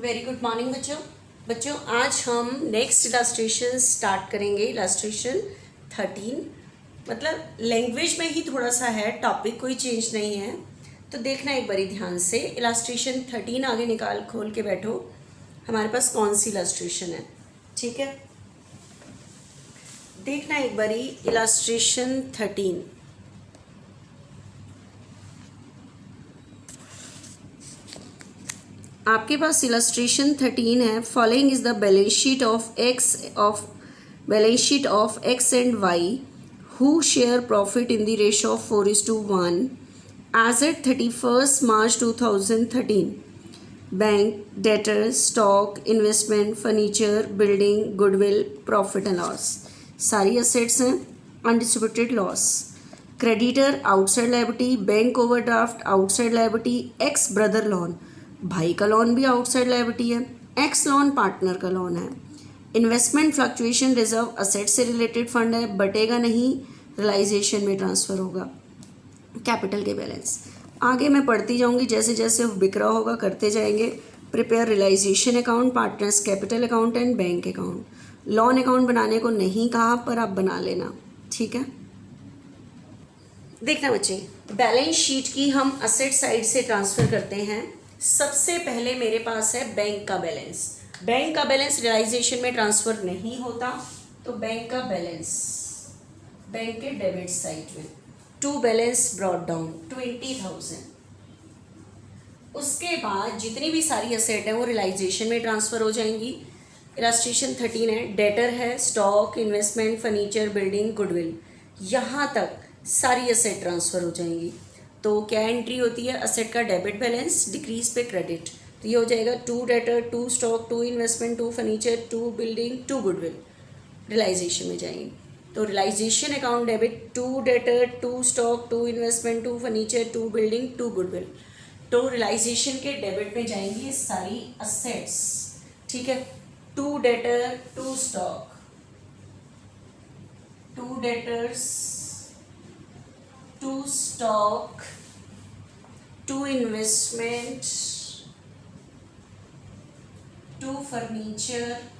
Very good morning बच्चों। बच्चों आज हम नेक्स्ट इलास्ट्रेशन स्टार्ट करेंगे। इलास्ट्रेशन 13 मतलब लैंग्वेज में ही थोड़ा सा है, टॉपिक कोई चेंज नहीं है। तो देखना एक बारी ध्यान से। इलास्ट्रेशन 13 आगे निकाल खोल के बैठो, हमारे पास कौन सी इलास्ट्रेशन है। ठीक है, देखना एक बारी इलास्ट्रेशन 13। आपके पास इलस्ट्रेशन 13 है। Following is the balance sheet of X and Y who share profit in the ratio of 4:1 as at 31st March 2013। Bank, debtor, stock, investment, furniture, building, goodwill, profit and loss, सारी assets हैं। Undistributed loss, creditor outside liability, bank overdraft outside liability, X brother loan, भाई का loan भी outside liability है, X loan partner का loan है। Investment fluctuation reserve asset से related fund है, बटेगा नहीं, रियलाइजेशन में ट्रांसफ़र होगा। कैपिटल के बैलेंस आगे मैं पढ़ती जाऊंगी, जैसे जैसे बिक रहा होगा करते जाएंगे। Prepare realisation account, partners capital account and bank account. Loan account बनाने को नहीं कहा पर आप बना लेना, ठीक है। देखना बच्चे, बैलेंस शीट की हम असेट साइड से ट्रांसफ़र करते हैं। सबसे पहले मेरे पास है बैंक का बैलेंस। बैंक का बैलेंस रियलाइजेशन में ट्रांसफ़र नहीं होता, तो बैंक का बैलेंस बैंक के डेबिट साइड में टू बैलेंस ब्रॉट डाउन 20,000। उसके बाद जितनी भी सारी असेट है वो रियलाइजेशन में ट्रांसफ़र हो जाएंगी। इलस्ट्रेशन 13 है, डेटर है, stock, investment, furniture, building, goodwill, यहाँ तक सारी असेट ट्रांसफ़र हो जाएंगी। तो क्या एंट्री होती है, असेट का डेबिट बैलेंस, डिक्रीज पे क्रेडिट। तो ये हो जाएगा 2 debtor, 2 stock, 2 investment, 2 furniture, 2 building, 2 goodwill, realisation में जाएंगे। तो realisation account debit 2 debtor, 2 stock, 2 investment, 2 furniture, 2 building, 2 goodwill. तो रियलाइजेशन के डेबिट में जाएंगी सारी असेट्स, ठीक है। 2 debtor, 2 stock, 2 debtors, 2 stock, 2 investment, 2 furniture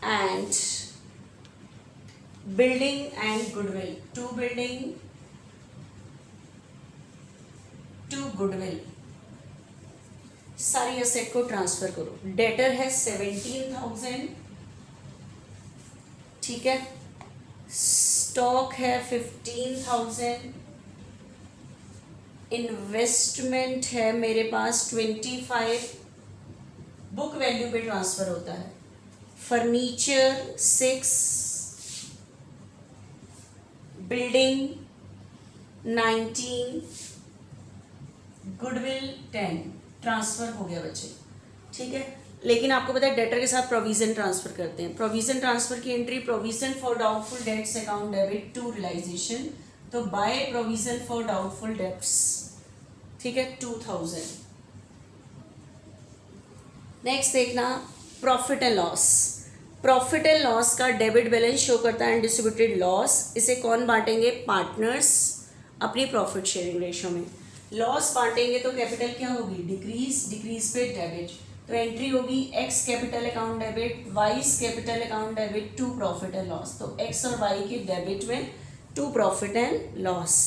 and building and goodwill, 2 building, 2 goodwill, सारी असेट को ट्रांसफर करो। डेटर है 17,000, ठीक है। स्टॉक है 15,000, इन्वेस्टमेंट है मेरे पास 25, बुक वैल्यू पे ट्रांसफर होता है। फर्नीचर 6, बिल्डिंग 19, गुडविल 10, ट्रांसफ़र हो गया बच्चे, ठीक है। लेकिन आपको पता है डेटर के साथ प्रोविज़न ट्रांसफ़र करते हैं। प्रोविज़न ट्रांसफ़र की entry, provision for doubtful debts account debit to realisation, तो by provision for doubtful debts, ठीक है, 2000। नेक्स्ट देखना, profit and loss. Profit and loss का डेबिट बैलेंस शो करता है अनडिस्ट्रीब्यूटेड लॉस। इसे कौन बांटेंगे, पार्टनर्स अपनी प्रॉफिट शेयरिंग रेशो में। लॉस बांटेंगे तो कैपिटल क्या होगी, डिक्रीज, डिक्रीज पे डेबिट। तो एंट्री होगी X capital account debit, Y's capital account debit, to profit and loss. तो एक्स और वाई के डेबिट में टू प्रॉफिट एंड लॉस।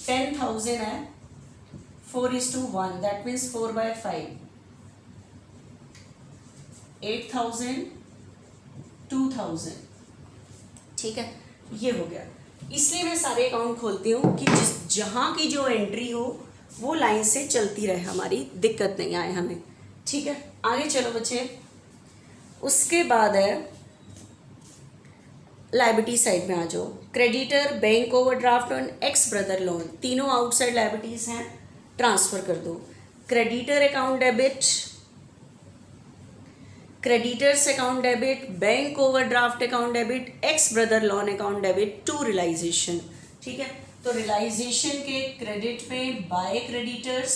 10,000 है, 4:1, दैट मीन्स 4/5, 8,000, 2,000, ठीक है। ये हो गया। इसलिए मैं सारे अकाउंट खोलती हूँ कि जहाँ की जो एंट्री हो वो लाइन से चलती रहे, हमारी दिक्कत नहीं आए हमें, ठीक है। आगे चलो बच्चे, उसके बाद है लायबिलिटी साइड में आ जाओ। क्रेडिटर, बैंक ओवरड्राफ्ट और एक्स ब्रदर लोन, तीनों आउटसाइड लायबिलिटीज़ हैं, ट्रांसफ़र कर दो। Creditor account debit, creditors account debit, bank overdraft account debit, X brother loan account debit to realisation, ठीक है। तो रियलाइजेशन के क्रेडिट में by creditors,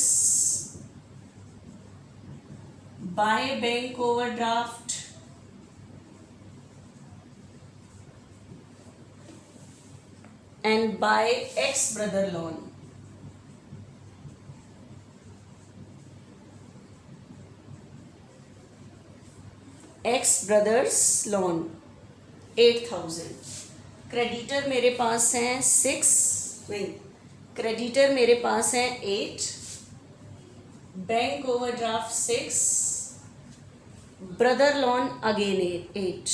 by bank overdraft, and by X brother loan. X brother's loan 8,000। Creditor मेरे पास हैं 6, नहीं, creditor मेरे पास हैं 8, bank overdraft 6, brother loan again 8।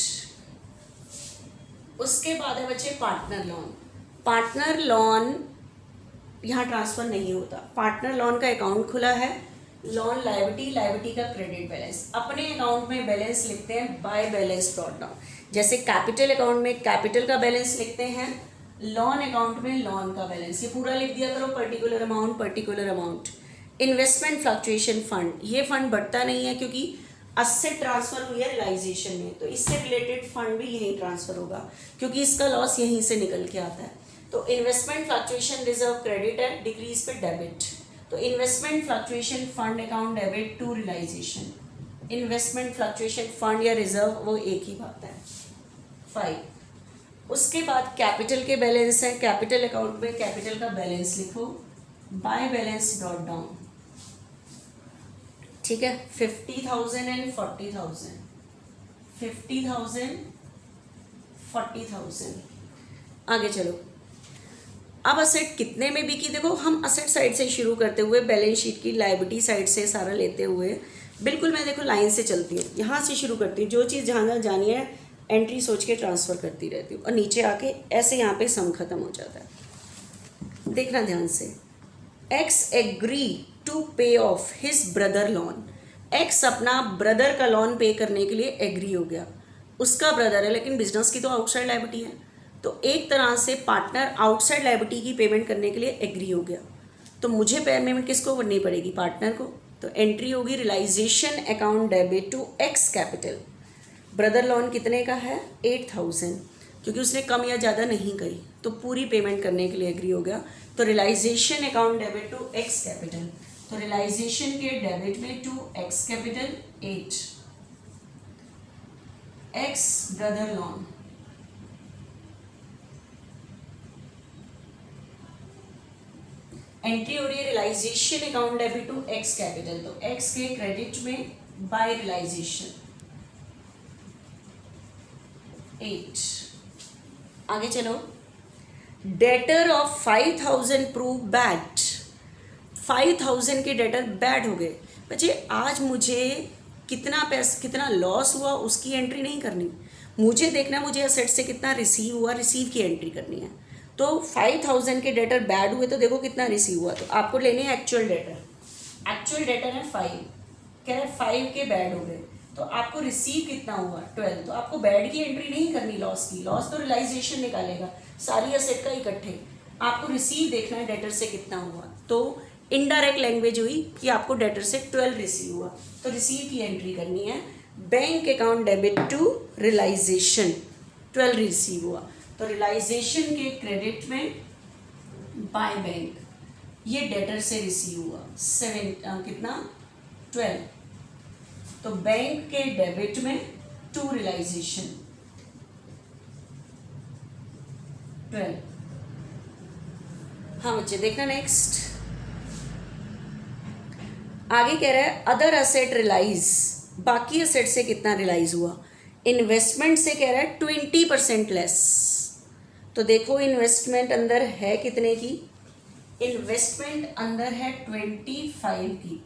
उसके बाद है बच्चे पार्टनर लोन। पार्टनर लोन यहाँ ट्रांसफ़र नहीं होता। पार्टनर लोन का अकाउंट खुला है, लोन लायबिलिटी, लायबिलिटी का क्रेडिट बैलेंस। अपने अकाउंट में बैलेंस लिखते हैं बाय बैलेंस ब्रॉट डाउन। जैसे कैपिटल अकाउंट में कैपिटल का बैलेंस लिखते हैं, लोन अकाउंट में लोन का बैलेंस। ये पूरा लिख दिया करो, particular amount particular amount. Investment fluctuation fund, ये फंड बढ़ता नहीं है क्योंकि असेट ट्रांसफर हुई है रियलाइजेशन में, तो इससे रिलेटेड फंड भी यहीं ट्रांसफर होगा क्योंकि इसका लॉस यहीं से निकल के आता है। तो इन्वेस्टमेंट फ्लक्चुएशन रिजर्व क्रेडिट है, डिक्रीज पे डेबिट। तो investment fluctuation fund account debit to realisation. Investment fluctuation fund या रिजर्व वो एक ही बात है। 5। उसके बाद कैपिटल के बैलेंस है, कैपिटल अकाउंट में कैपिटल का बैलेंस लिखो बाय बैलेंस ब्रॉट डाउन। ठीक है, 50,000 एंड 40,000, 50,000 40,000। आगे चलो, अब असेट कितने में बिकी, देखो हम असेट साइड से शुरू करते हुए बैलेंस शीट की लायबिलिटी साइड से सारा लेते हुए बिल्कुल मैं देखो लाइन से चलती हूँ, यहाँ से शुरू करती हूँ। जो चीज़ जहाँ जहाँ जानी है एंट्री सोच के ट्रांसफ़र करती रहती हूँ और नीचे आके ऐसे यहाँ पे सम खत्म हो जाता है। देखना ध्यान से, एक्स एग्री टू पे of his brother loan. X अपना ब्रदर का लोन पे करने के लिए एग्री हो गया। उसका ब्रदर है लेकिन बिजनेस की तो आउटसाइड लायबिलिटी है, तो एक तरह से पार्टनर आउटसाइड लायबिलिटी की पेमेंट करने के लिए एग्री हो गया। तो मुझे पेमेंट किसको करनी पड़ेगी, पार्टनर को। तो एंट्री होगी realisation account debit to X capital. Brother loan कितने का है 8,000, क्योंकि उसने कम या ज़्यादा नहीं कही तो पूरी पेमेंट करने के लिए एग्री हो गया। तो realisation account debit to X capital, तो रियलाइजेशन के डेबिट में to X capital 8, X brother loan. Entry हो रही है realisation account debit to X capital, तो एक्स के क्रेडिट में बाय रियलाइजेशन 8। आगे चलो, डेटर ऑफ 5,000 प्रूव बैड। 5,000 के डेटर बैड हो गए। बच्चे आज मुझे कितना लॉस हुआ उसकी एंट्री नहीं करनी, मुझे देखना मुझे असेट से कितना रिसीव हुआ, रिसीव की एंट्री करनी है। तो 5,000 के डेटर बैड हुए तो देखो कितना रिसीव हुआ, तो आपको लेने हैं एक्चुअल डेटर। एक्चुअल डेटर है 5, कह रहे 5 के बैड हो गए, तो आपको रिसीव कितना हुआ 12। तो आपको बैड की एंट्री नहीं करनी, लॉस की। लॉस तो रियलाइजेशन निकालेगा सारी असेट का इकट्ठे, आपको रिसीव देखना है डेटर से कितना हुआ। तो इनडायरेक्ट लैंग्वेज हुई कि आपको डेटर से 12 रिसीव हुआ, तो रिसीव की एंट्री करनी है। Bank account debit to realisation 12 receive हुआ, तो रियलाइजेशन के क्रेडिट में बाय बैंक, ये डेटर से रिसीव हुआ 7 कितना 12, तो बैंक के डेबिट में टू रियलाइजेशन 12। हाँ बच्चे देखना नेक्स्ट, आगे कह रहा है अदर असेट रियलाइज, बाकी असेट से कितना रियलाइज हुआ। इन्वेस्टमेंट से कह रहा है 20% लेस, तो देखो इन्वेस्टमेंट अंदर है कितने की, इन्वेस्टमेंट अंदर है 25 की,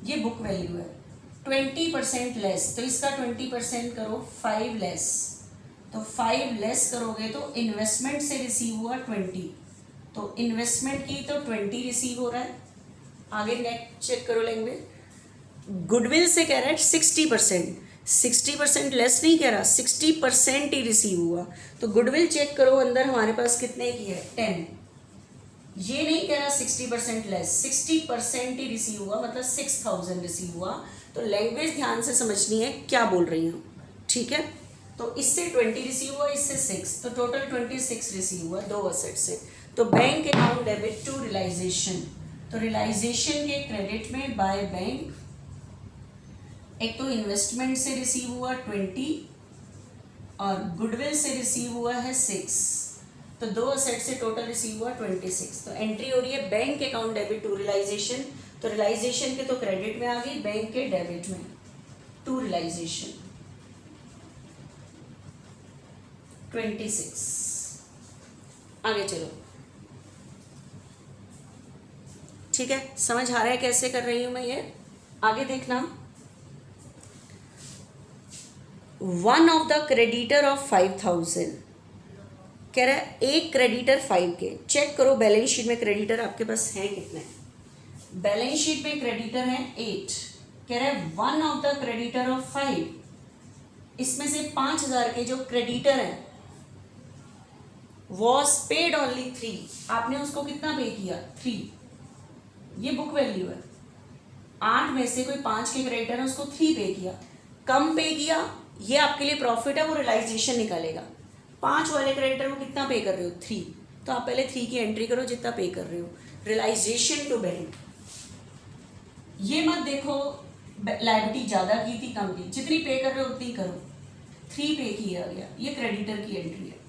ये बुक वैल्यू है। 20% लेस, तो इसका 20% करो 5 लेस, तो 5 लेस करोगे तो इन्वेस्टमेंट से रिसीव हुआ 20, तो इन्वेस्टमेंट की तो 20 रिसीव हो रहा है। आगे नेक्स्ट चेक करो लैंग्वेज। गुडविल से कह रहा है 60%, 60% लेस नहीं कह रहा, 60% ही रिसीव हुआ। तो गुडविल चेक करो अंदर हमारे पास कितने की है 10, ये नहीं कह रहा 60% लेस, 60% ही रिसीव हुआ, मतलब 6,000 रिसीव हुआ। तो लैंग्वेज ध्यान से समझनी है क्या बोल रही हूँ, ठीक है। तो इससे 20 रिसीव हुआ, इससे 6, तो टोटल 26 रिसीव हुआ दो असेट से। तो bank account debit to realisation, तो रियलाइजेशन के क्रेडिट में बाय बैंक, एक तो इन्वेस्टमेंट से रिसीव हुआ 20 और गुडविल से रिसीव हुआ है 6, तो दो असेट से टोटल रिसीव हुआ 26। तो एंट्री हो रही है bank account debit to realisation, तो रियलाइजेशन के तो क्रेडिट में आ गई, बैंक के डेबिट में। To realisation 26। आगे चलो, ठीक है, समझ आ रहा है कैसे कर रही हूं मैं ये? आगे देखना, one of the creditor of 5000 कह रहा है एक क्रेडिटर 5 के। चेक करो बैलेंस शीट में क्रेडिटर आपके पास हैं कितने। बैलेंस शीट में क्रेडिटर है 8। कह रहा है one of the creditor of 5, इसमें से 5000 के जो क्रेडिटर हैं वॉज पेड ओनली 3। आपने उसको कितना पे किया? 3। ये बुक वैल्यू है। 8 में से कोई 5 के क्रेडिटर है, उसको 3 पे किया। कम पे किया, ये आपके लिए प्रॉफिट है, वो रियलाइजेशन निकालेगा। 5 वाले क्रेडिटर को कितना पे कर रहे हो? 3। तो आप पहले 3 की एंट्री करो जितना पे कर रहे हो। रियलाइजेशन टू बैंक, ये मत देखो लायबिलिटी ज़्यादा की थी कम की, जितनी पे कर रहे हो उतनी करो। 3 पे किया गया, ये क्रेडिटर की एंट्री है,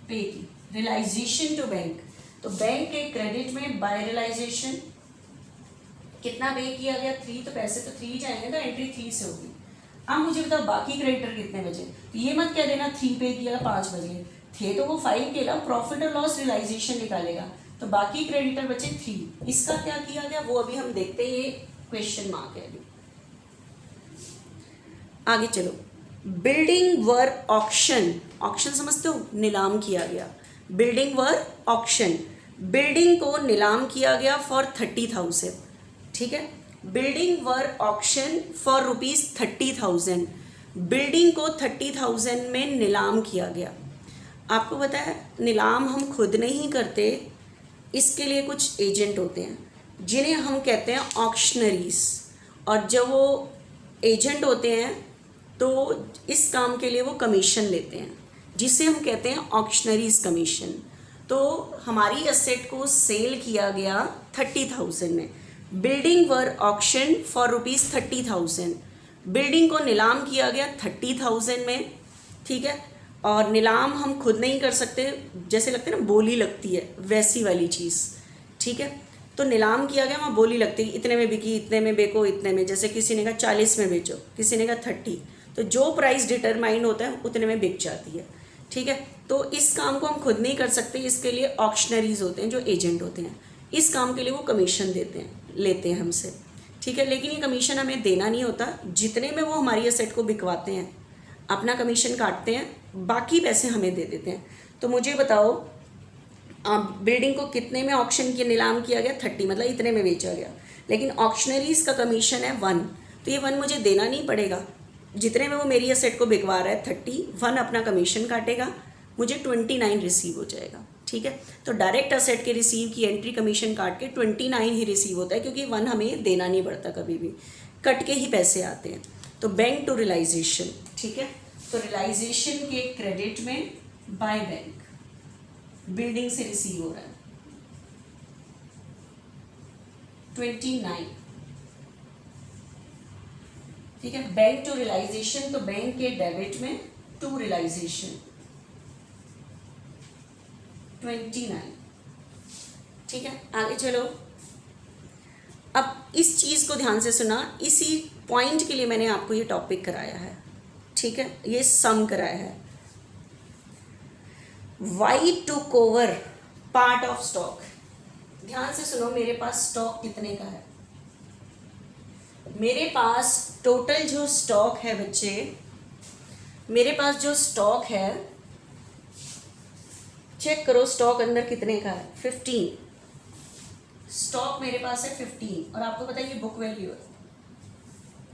पे की। रियलाइजेशन टू बैंक, तो बैंक के क्रेडिट में बाय रियलाइजेशन कितना पे किया गया? 3। तो पैसे तो 3 जाएंगे, तो एंट्री 3 से होगी। अब मुझे बताओ बाकी क्रेडिटर कितने बचे? तो ये मत क्या देना 3 पे किया 5 बजे थे, तो वो 5 के लिए प्रॉफिट और लॉस रियलाइजेशन निकालेगा। तो बाकी क्रेडिटर बचे 3। इसका क्या किया गया वो अभी हम देखते हैं, ये क्वेश्चन मार्क है अभी। आगे चलो, बिल्डिंग वर ऑक्शन, ऑक्शन समझते हो? नीलाम किया गया। बिल्डिंग वर ऑक्शन, बिल्डिंग को नीलाम किया गया फॉर 30,000, ठीक है। Building were auction for ₹30,000, building को 30,000 में नीलाम किया गया। आपको पता है नीलाम हम खुद नहीं करते, इसके लिए कुछ एजेंट होते हैं जिन्हें हम कहते हैं ऑक्शनरीज। और जब वो एजेंट होते हैं तो इस काम के लिए वो कमीशन लेते हैं, जिसे हम कहते हैं ऑक्शनरीज कमीशन। तो हमारी असेट को सेल किया गया 30,000 में। Building were auction for ₹30,000, building को नीलाम किया गया 30,000 में, ठीक है। और नीलाम हम खुद नहीं कर सकते, जैसे लगते हैं ना बोली लगती है, वैसी वाली चीज़, ठीक है। तो नीलाम किया गया, वहाँ बोली लगती है, इतने में बिकी, इतने में बेचो, इतने में। जैसे किसी ने कहा 40 में बेचो, किसी ने कहा 30, तो जो प्राइस डिटरमाइन होता है उतने में बिक जाती है, ठीक है। तो इस काम को हम खुद नहीं कर सकते, इसके लिए ऑक्शनरीज होते हैं जो एजेंट होते हैं। इस काम के लिए वो कमीशन लेते हैं हमसे, ठीक है। लेकिन ये कमीशन हमें देना नहीं होता, जितने में वो हमारी असेट को बिकवाते हैं अपना कमीशन काटते हैं, बाकी पैसे हमें दे देते हैं। तो मुझे बताओ बिल्डिंग को कितने में ऑक्शन की नीलाम किया गया? 30, मतलब इतने में बेचा गया। लेकिन ऑक्शनरीज का कमीशन है 1, तो ये 1 मुझे देना नहीं पड़ेगा। जितने में वो मेरी असेट को बिकवा रहा है 30, 1 अपना कमीशन काटेगा, मुझे 29 रिसीव हो जाएगा, ठीक है। तो डायरेक्ट असेट के रिसीव की एंट्री कमीशन काट के 29 ही रिसीव होता है, क्योंकि 1 हमें देना नहीं पड़ता, कभी भी कट के ही पैसे आते हैं। तो बैंक टू रियलाइजेशन, ठीक है। तो रियलाइजेशन के क्रेडिट में बाय बैंक बिल्डिंग से रिसीव हो रहा है 29, ठीक है। बैंक टू रियलाइजेशन, तो बैंक के डेबिट में टू रियलाइजेशन 29, ठीक है। आगे चलो, अब इस चीज़ को ध्यान से सुना, इसी पॉइंट के लिए मैंने आपको ये टॉपिक कराया है, ठीक है, ये सम कराया है। Y took over part of stock, ध्यान से सुनो, मेरे पास स्टॉक कितने का है? मेरे पास टोटल जो स्टॉक है बच्चे, मेरे पास जो स्टॉक है, चेक करो स्टॉक अंदर कितने का है? 15। स्टॉक मेरे पास है 15, और आपको पता है ये बुक वैल्यू है,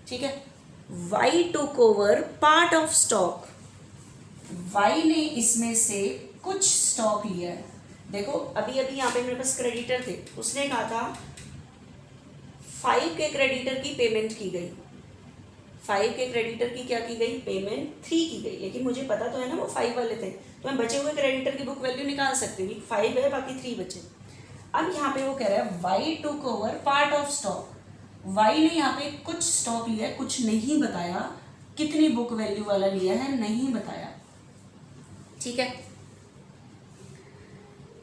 ठीक है। Y took over part of stock, Y ने इसमें से कुछ स्टॉक लिया है। देखो अभी अभी यहाँ पे मेरे पास क्रेडिटर थे, उसने कहा था 5 के क्रेडिटर की पेमेंट की गई, 5 के क्रेडिटर की क्या की गई? पेमेंट 3 की गई। लेकिन मुझे पता तो है ना वो 5 वाले थे, तो मैं बचे हुए क्रेडिटर की बुक वैल्यू निकाल सकती हूँ। 5 है, बाकी 3 बचे। अब यहाँ पे वो कह रहा है Y took over part of stock, Y ने यहाँ पे कुछ स्टॉक लिया है, कुछ नहीं बताया, कितनी बुक वैल्यू वाला लिया है नहीं बताया, ठीक है।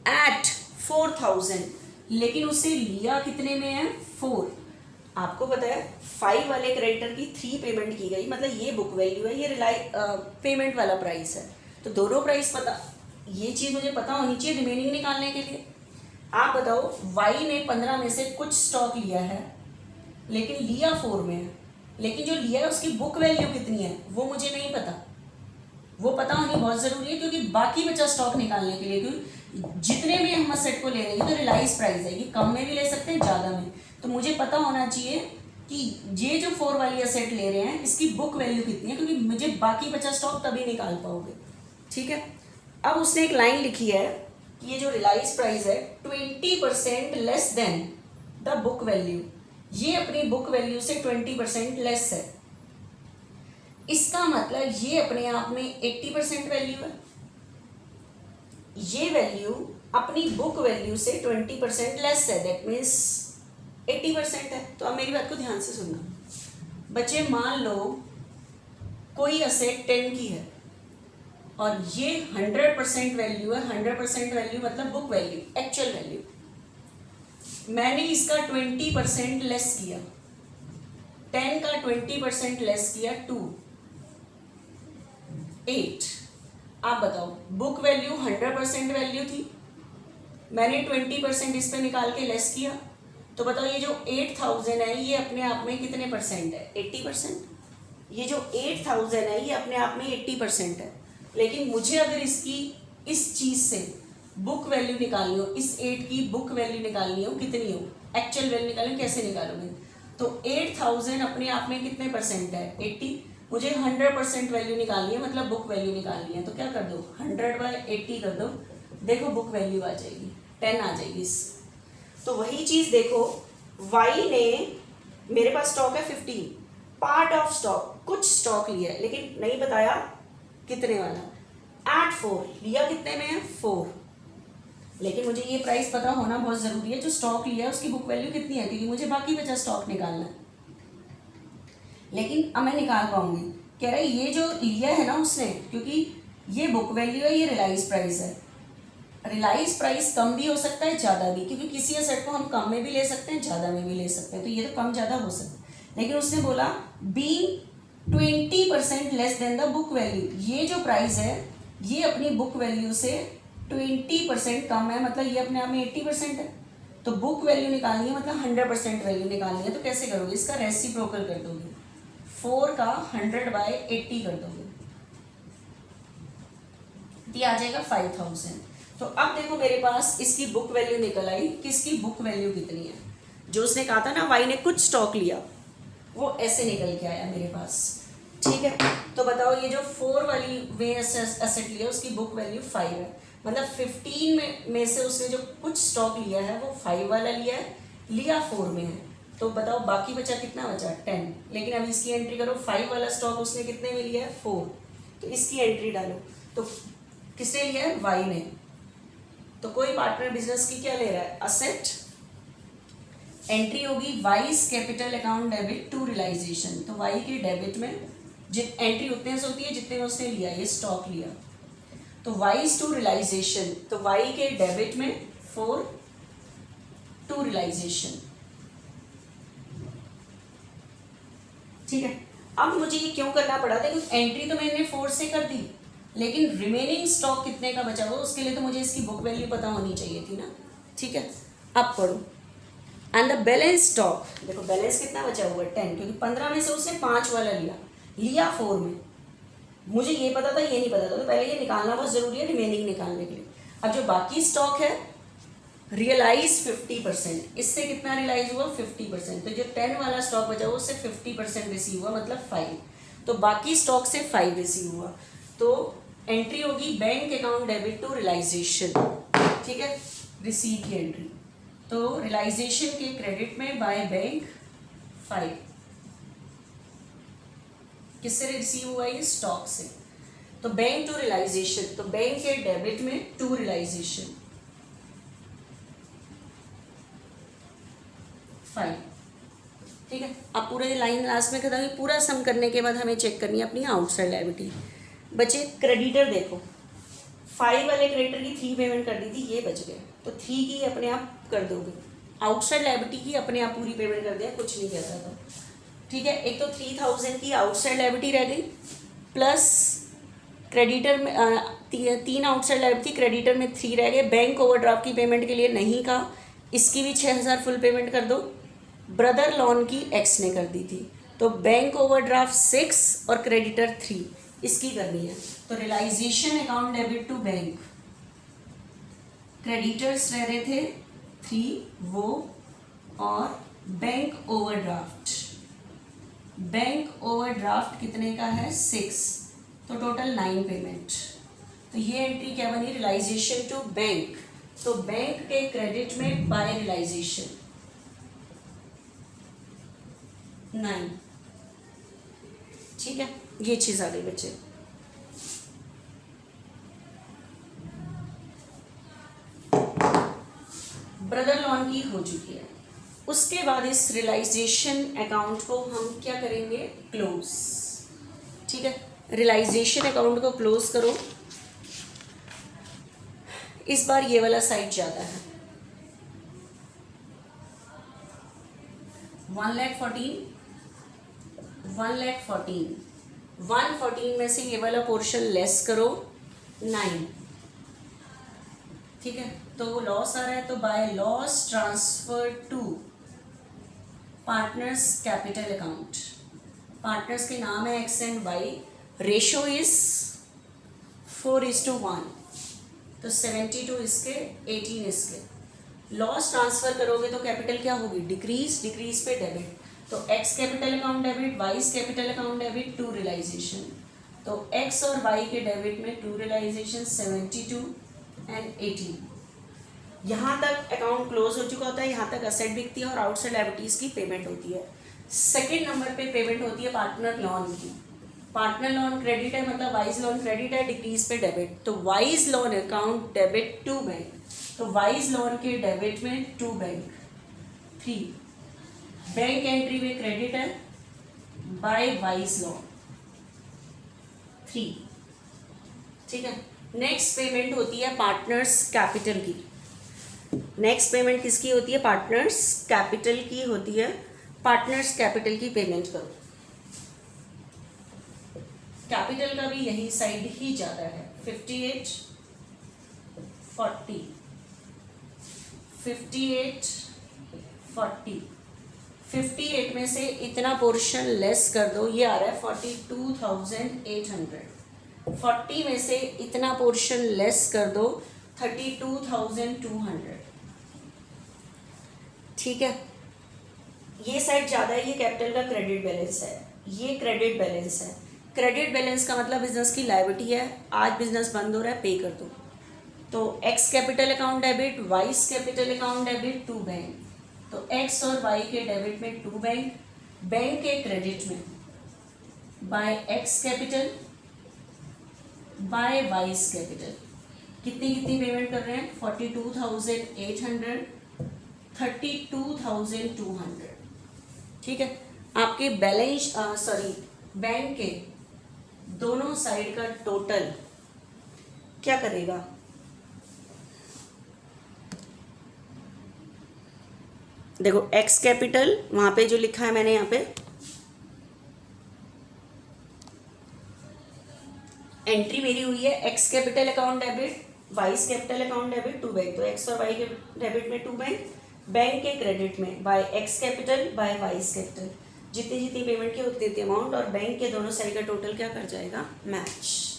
एट 4,000, लेकिन उसे लिया कितने में है? 4। आपको पता है 5 वाले क्रेडिटर की 3 पेमेंट की गई, मतलब ये बुक वैल्यू है, ये पेमेंट वाला प्राइस है। तो दोनों प्राइस पता, ये चीज़ मुझे पता होनी चाहिए रिमेनिंग निकालने के लिए। आप बताओ वाई ने 15 में से कुछ स्टॉक लिया है लेकिन लिया 4 में है, लेकिन जो लिया है उसकी बुक वैल्यू कितनी है वो मुझे नहीं पता। वो पता होनी बहुत ज़रूरी है क्योंकि बाकी बचा स्टॉक निकालने के लिए, क्योंकि जितने भी हम असेट को ले रहे हैं तो रिलाइज प्राइस है, ये कम में भी ले सकते हैं ज़्यादा में। तो मुझे पता होना चाहिए कि ये जो 4 वाली असेट ले रहे हैं इसकी बुक वैल्यू कितनी है, क्योंकि मुझे बाकी बचा स्टॉक तभी निकाल पाओगे। ठीक है, अब उसने एक लाइन लिखी है कि ये जो रिलाइज प्राइस है 20% less than the book value, ये अपनी बुक वैल्यू से 20% लेस है। इसका मतलब ये अपने आप में 80% वैल्यू है, ये वैल्यू अपनी बुक वैल्यू से 20% लेस है, दैट मीन्स 80% है। तो अब मेरी बात को ध्यान से सुनना बच्चे, मान लो कोई असेट 10 की है और ये 100% वैल्यू है। 100% वैल्यू मतलब बुक वैल्यू, एक्चुअल वैल्यू। मैंने इसका 20% लेस किया, 10 का 20% लेस किया 2, 8। आप बताओ बुक वैल्यू 100% वैल्यू थी, मैंने 20% इस पे निकाल के लेस किया, तो बताओ ये जो 8000 है ये अपने आप में कितने परसेंट है? 80%। ये जो 8000 है ये अपने आप में 80% है। लेकिन मुझे अगर इसकी इस चीज़ से बुक वैल्यू निकालनी हो, इस 8 की बुक वैल्यू निकालनी हो, कितनी हो, एक्चुअल वैल्यू निकालनी, कैसे निकालोगे? तो 8000 अपने आप में कितने परसेंट है? 80। मुझे 100% वैल्यू निकालनी है, मतलब बुक वैल्यू निकालनी है, तो क्या कर दो 100/80 कर दो, देखो बुक वैल्यू आ जाएगी 10 आ जाएगी इस। तो वही चीज़ देखो, वाई ने, मेरे पास स्टॉक है 15, पार्ट ऑफ स्टॉक, कुछ स्टॉक लिया है लेकिन नहीं बताया कितने वाला, एट 4 लिया, कितने में है 4। लेकिन मुझे ये प्राइस पता होना बहुत ज़रूरी है, जो स्टॉक लिया है उसकी बुक वैल्यू कितनी है, क्योंकि मुझे बाकी बचा स्टॉक निकालना है। लेकिन अब मैं निकाल पाऊंगी, कह रहा है ये जो लिया है ना उसने, क्योंकि ये बुक वैल्यू है, ये रिलाइज प्राइस है। रिलाइज प्राइस कम भी हो सकता है ज़्यादा भी, क्योंकि किसी असेट को हम कम में भी ले सकते हैं ज़्यादा में भी ले सकते हैं, तो ये तो कम ज़्यादा हो सकता है। लेकिन उसने बोला being 20% less than the book value, ये जो प्राइस है ये अपनी बुक वैल्यू से 20% कम है, मतलब ये अपने आप में 80% है। तो बुक वैल्यू निकालनी है, मतलब 100% वैल्यू निकालनी है, तो कैसे करोगे? इसका रेसिप्रोकल कर दोगे, 4 का 100/80 कर दोगे, ये आ जाएगा 5000। तो अब देखो मेरे पास इसकी बुक वैल्यू निकल आई, किसकी बुक वैल्यू कितनी है? जो उसने कहा था ना वाई ने कुछ स्टॉक लिया, वो ऐसे निकल के आया मेरे पास। ठीक है, तो बताओ ये जो 4 वाली वे एसेट लिया उसकी बुक वैल्यू 5 है, मतलब 15 में से उसने जो कुछ स्टॉक लिया है वो 5 वाला लिया है, लिया 4 में है। तो बताओ बाकी बचा कितना बचा? 10। लेकिन अब इसकी एंट्री करो, 5 वाला स्टॉक उसने कितने में लिया है? 4। तो इसकी एंट्री डालो, तो किसने लिया है? वाई ने। तो कोई पार्टनर बिजनेस की क्या ले रहा है? असेट। एंट्री होगी Y's capital account debit to realisation, तो वाई के डेबिट में एंट्री उतने से होती है जितने में उसने लिया, ये स्टॉक लिया। तो वाइज टू रियलाइजेशन, तो वाई के डेबिट में 4 टू रियलाइजेशन। ठीक है, अब मुझे ये क्यों करना पड़ा? देखो एंट्री तो मैंने 4 से कर दी, लेकिन रिमेनिंग स्टॉक कितने का बचा हुआ उसके लिए तो मुझे इसकी बुक वैल्यू पता होनी चाहिए थी ना। ठीक है, अब पढ़ो, एंड द बैलेंस स्टॉक, देखो बैलेंस कितना बचा हुआ है 10, क्योंकि 15 में से उसने 5 वाला लिया 4 में। मुझे ये पता था, ये नहीं पता था, तो पहले ये निकालना बहुत ज़रूरी है रिमेनिंग निकालने के लिए। अब जो बाकी स्टॉक है रियलाइज 50%, इससे कितना रियलाइज हुआ? 50%। तो जो 10 वाला स्टॉक बचा हुआ उससे 50% रिसीव हुआ, मतलब 5। तो बाकी स्टॉक से 5 रिसीव हुआ, तो एंट्री होगी bank account debit to realisation. ठीक है, रिसीव की एंट्री, तो रियलाइजेशन के क्रेडिट में बाय बैंक 5, किससे रिसीव हुआ? ये स्टॉक से। तो बैंक टू रियलाइजेशन, तो बैंक के डेबिट में टू रियलाइजेशन 5। ठीक है, अब पूरे लाइन लास्ट में खत्म हुई। पूरा सम करने के बाद हमें चेक करनी है अपनी आउटसाइड लायबिलिटी। बचे क्रेडिटर, देखो 5 वाले क्रेडिटर की 3 पेमेंट कर दी थी, ये बच गए, तो 3 की अपने आप कर दोगे। आउटसाइड लायबिलिटी की अपने आप पूरी पेमेंट कर दिया, कुछ नहीं कहता था, ठीक है। एक तो 3000 की आउटसाइड लायबिलिटी रह गई, प्लस क्रेडिटर में तीन आउटसाइड लायबिलिटी, क्रेडिटर में 3 रह गए। बैंक ओवरड्राफ्ट की पेमेंट के लिए नहीं कहा, इसकी भी 6000 फुल पेमेंट कर दो। ब्रदर लोन की एक्स ने कर दी थी, तो बैंक ओवरड्राफ्ट 6 और क्रेडिटर 3 इसकी करनी है। तो realisation account debit to bank, creditors रह रहे थे 3 वो, और बैंक ओवरड्राफ्ट कितने का है 6, तो टोटल 9 पेमेंट। तो ये एंट्री क्या बनी, रियलाइजेशन टू बैंक, तो बैंक के क्रेडिट में बाय रियलाइजेशन 9, ठीक है। ये चीज़ आ गई बच्चे। ब्रदर लोन की हो चुकी है। उसके बाद इस रियलाइजेशन अकाउंट को हम क्या करेंगे, क्लोज, ठीक है। रियलाइजेशन अकाउंट को क्लोज करो। इस बार ये वाला साइड ज़्यादा है, 114 में से ये वाला पोर्शन लेस करो 9, ठीक है। तो लॉस आ रहा है, तो by loss transfer to partners capital account. Partners के नाम है X and Y, ratio is 4:1, तो 72 इसके 18 इसके। लॉस ट्रांसफर करोगे तो कैपिटल क्या होगी, डिक्रीज पे डेबिट, तो X capital account debit, Y's capital account debit, to realisation. तो एक्स और वाई के डेबिट में टू रियलाइजेशन 72 एंड 18। यहाँ तक अकाउंट क्लोज हो चुका होता है, यहाँ तक असेट बिकती है और आउटसाइड लायबिलिटीज की पेमेंट होती है। सेकेंड नंबर पे पेमेंट होती है पार्टनर लोन की। पार्टनर लोन क्रेडिट है, मतलब वाइज लोन क्रेडिट है, डिक्रीज पे डेबिट, तो Y's loan account debit to bank, तो वाइज लोन के डेबिट में टू बैंक 3, बैंक एंट्री में क्रेडिट है बाय वाइज लोन 3, ठीक है। नेक्स्ट पेमेंट होती है पार्टनर्स कैपिटल की। नेक्स्ट पेमेंट किसकी होती है, पार्टनर्स कैपिटल की होती है। पार्टनर्स कैपिटल की पेमेंट करो। कैपिटल का भी यही साइड ही ज़्यादा है, 58 40 58 में से इतना पोर्शन लेस कर दो, ये आ रहा है 42,800। 40 में से इतना पोर्शन लेस कर दो 32,200, ठीक है। ये साइड ज़्यादा है, ये कैपिटल का क्रेडिट बैलेंस है, ये क्रेडिट बैलेंस है। क्रेडिट बैलेंस का मतलब बिजनेस की लायबिलिटी है, आज बिजनेस बंद हो रहा है, पे कर दो। तो X capital account debit, Y's capital account debit to bank, तो एक्स और वाई के डेबिट में टू बैंक, बैंक के क्रेडिट में by X capital by Y's capital. कितनी पेमेंट कर रहे हैं, 42,800 32,200, ठीक है। आपके बैलेंस बैंक के दोनों साइड का टोटल क्या करेगा, देखो एक्स कैपिटल वहां पे जो लिखा है मैंने यहाँ पे एंट्री मेरी हुई है, X capital account debit, Y's capital account debit to bank, तो एक्स और वाई के डेबिट में टू बैंक, बैंक के क्रेडिट में by X capital by Y's capital, जितनी पेमेंट की उतनी अमाउंट, और बैंक के दोनों साइड का टोटल क्या कर जाएगा, मैच।